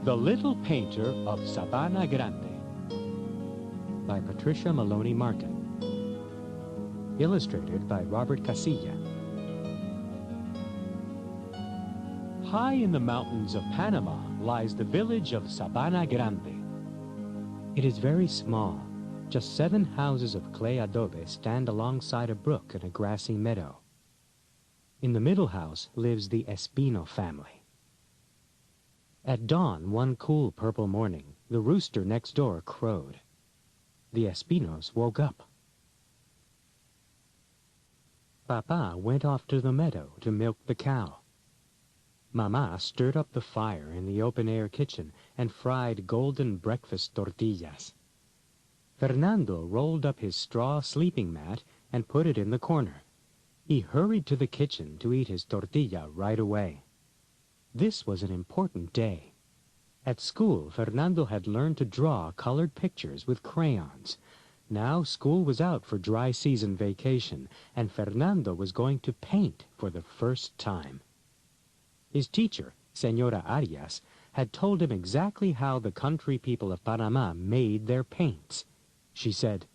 The Little Painter of Sabana Grande by Patricia Maloney Martin. Illustrated by Robert Casilla. High in the mountains of Panama lies the village of Sabana Grande. It is very small. Just 7 houses of clay adobe stand alongside a brook in a grassy meadow. In the middle house lives the Espino family. At dawn one cool purple morning, the rooster next door crowed. The Espinos woke up. Papa went off to the meadow to milk the cow. Mama stirred up the fire in the open-air kitchen and fried golden breakfast tortillas. Fernando rolled up his straw sleeping mat and put it in the corner. He hurried to the kitchen to eat his tortilla right away. This was an important day. At school, Fernando had learned to draw colored pictures with crayons. Now school was out for dry season vacation, and Fernando was going to paint for the first time. His teacher, Señora Arias, had told him exactly how the country people of Panama made their paints. She said,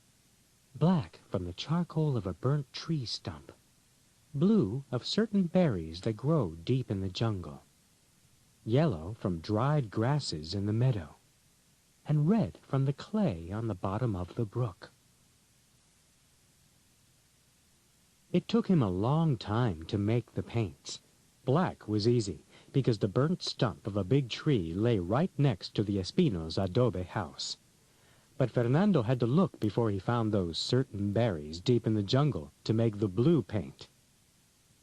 "Black from the charcoal of a burnt tree stump. Blue of certain berries that grow deep in the jungle. Yellow from dried grasses in the meadow. And red from the clay on the bottom of the brook." It took him a long time to make the paints. Black was easy, because the burnt stump of a big tree lay right next to the Espino's adobe house. But Fernando had to look before he found those certain berries deep in the jungle to make the blue paint.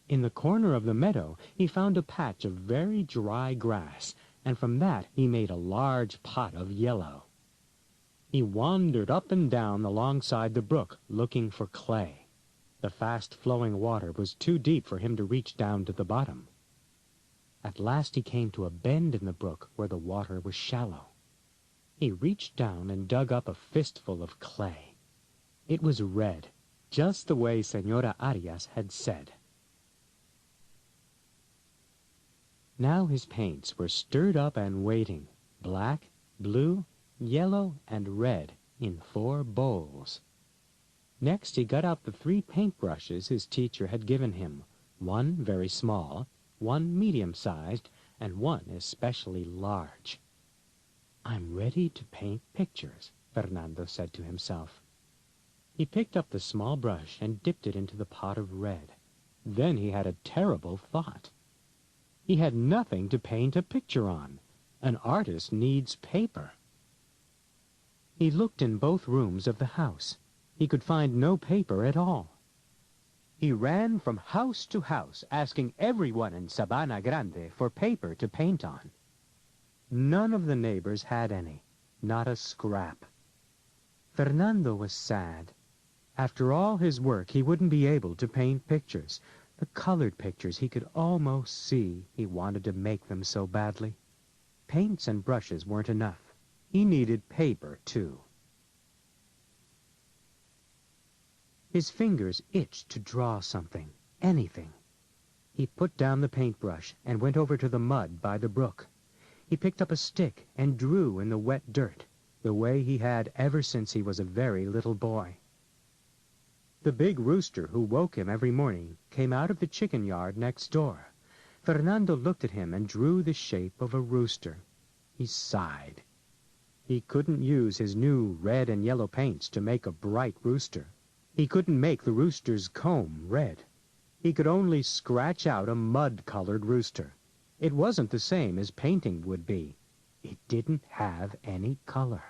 In the corner of the meadow he found a patch of very dry grass, and from that he made a large pot of yellow. He wandered up and down alongside the brook looking for clay. The fast-flowing water was too deep for him to reach down to the bottom. At last he came to a bend in the brook where the water was shallow. He reached down and dug up a fistful of clay. It was red, just the way Señora Arias had said. Now his paints were stirred up and waiting, black, blue, yellow, and red, in 4 bowls. Next he got out the 3 paintbrushes his teacher had given him, one very small, one medium-sized, and one especially large. "I'm ready to paint pictures," Fernando said to himself. He picked up the small brush and dipped it into the pot of red. Then he had a terrible thought. He had nothing to paint a picture on. An artist needs paper. He looked in both rooms of the house. He could find no paper at all. He ran from house to house, asking everyone in Sabana Grande for paper to paint on. None of the neighbors had any, not a scrap. Fernando was sad. After all his work, he wouldn't be able to paint pictures. The colored pictures he could almost see. He wanted to make them so badly. Paints and brushes weren't enough. He needed paper, too. His fingers itched to draw something, anything. He put down the paintbrush and went over to the mud by the brook. He picked up a stick and drew in the wet dirt, the way he had ever since he was a very little boy. The big rooster who woke him every morning came out of the chicken yard next door. Fernando looked at him and drew the shape of a rooster. He sighed. He couldn't use his new red and yellow paints to make a bright rooster. He couldn't make the rooster's comb red. He could only scratch out a mud-colored rooster. It wasn't the same as painting would be. It didn't have any color.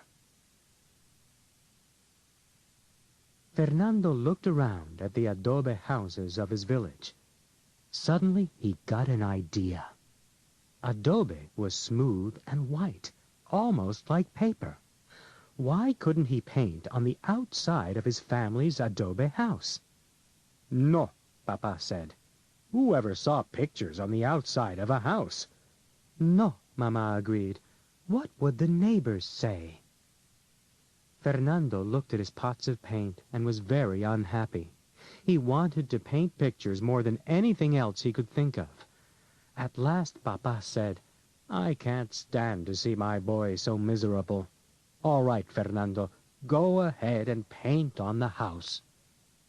Fernando looked around at the adobe houses of his village. Suddenly he got an idea. Adobe was smooth and white, almost like paper. Why couldn't he paint on the outside of his family's adobe house? "No," Papa said. "Who ever saw pictures on the outside of a house?" "No," Mama agreed. "What would the neighbors say?" Fernando looked at his pots of paint and was very unhappy. He wanted to paint pictures more than anything else he could think of. At last Papa said, I can't stand to see my boy so miserable. All right, Fernando, go ahead and paint on the house.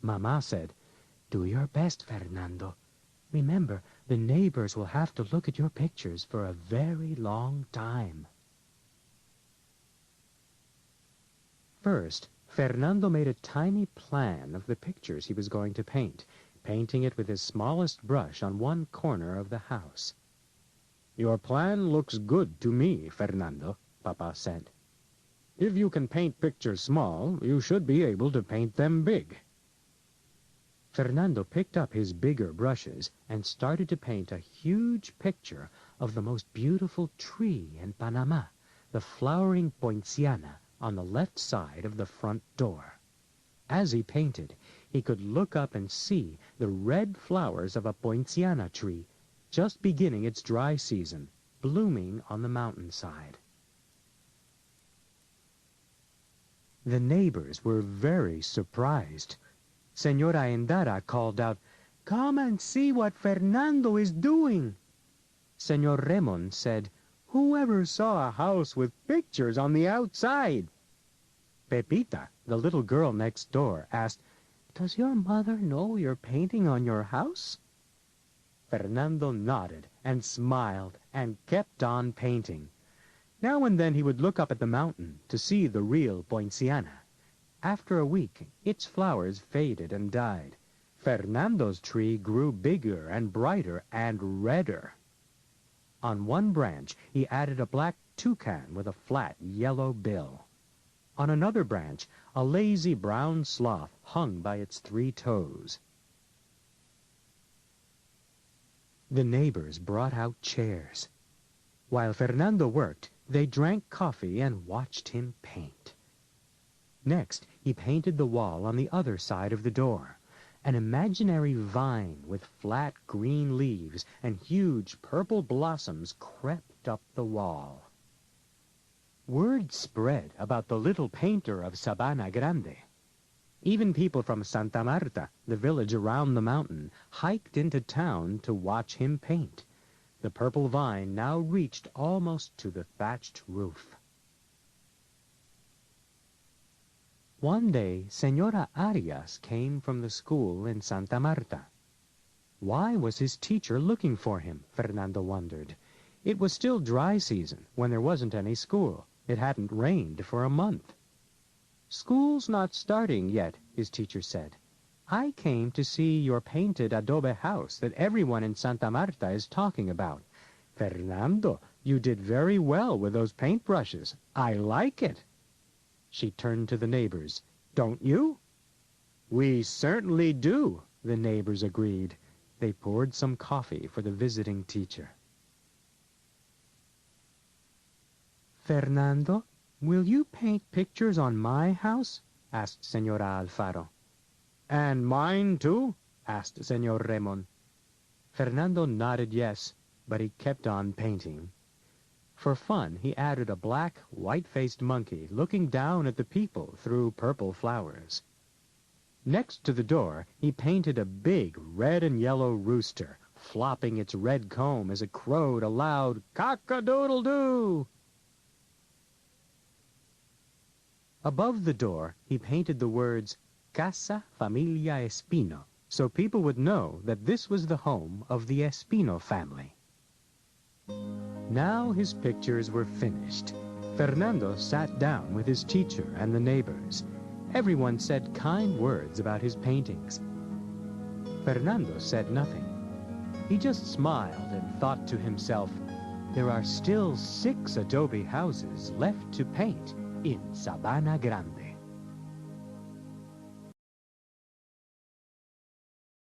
Mama said, "Do your best, Fernando. Remember, the neighbors will have to look at your pictures for a very long time." First, Fernando made a tiny plan of the pictures he was going to paint, painting it with his smallest brush on one corner of the house. "Your plan looks good to me, Fernando," Papa said. "If you can paint pictures small, you should be able to paint them big." Fernando picked up his bigger brushes and started to paint a huge picture of the most beautiful tree in Panama, the flowering poinciana, on the left side of the front door. As he painted, he could look up and see the red flowers of a poinciana tree just beginning its dry season, blooming on the mountainside. The neighbors were very surprised. Señora Endara called out, "Come and see what Fernando is doing." Señor Ramon said, "Who ever saw a house with pictures on the outside?" Pepita, the little girl next door, asked, "Does your mother know you're painting on your house?" Fernando nodded and smiled and kept on painting. Now and then he would look up at the mountain to see the real poinciana. After a week, its flowers faded and died. Fernando's tree grew bigger and brighter and redder. On one branch, he added a black toucan with a flat yellow bill. On another branch, a lazy brown sloth hung by its 3 toes. The neighbors brought out chairs. While Fernando worked, they drank coffee and watched him paint. Next, he painted the wall on the other side of the door. An imaginary vine with flat green leaves and huge purple blossoms crept up the wall. Word spread about the little painter of Sabana Grande. Even people from Santa Marta, the village around the mountain, hiked into town to watch him paint. The purple vine now reached almost to the thatched roof. One day, Señora Arias came from the school in Santa Marta. Why was his teacher looking for him? Fernando wondered. It was still dry season, when there wasn't any school. It hadn't rained for a month. "School's not starting yet," his teacher said. "I came to see your painted adobe house that everyone in Santa Marta is talking about. Fernando, you did very well with those paintbrushes. I like it." She turned to the neighbors. "Don't you?" "We certainly do," the neighbors agreed. They poured some coffee for the visiting teacher. "Fernando, will you paint pictures on my house?" asked Señora Alfaro. "And mine too?" asked Señor Ramon. Fernando nodded yes, but he kept on painting. For fun, he added a black, white-faced monkey looking down at the people through purple flowers. Next to the door, he painted a big red and yellow rooster, flopping its red comb as it crowed a loud cock-a-doodle-doo. Above the door, he painted the words Casa Familia Espino, so people would know that this was the home of the Espino family. Now his pictures were finished. Fernando sat down with his teacher and the neighbors. Everyone said kind words about his paintings. Fernando said nothing. He just smiled and thought to himself, there are still 6 adobe houses left to paint in Sabana Grande.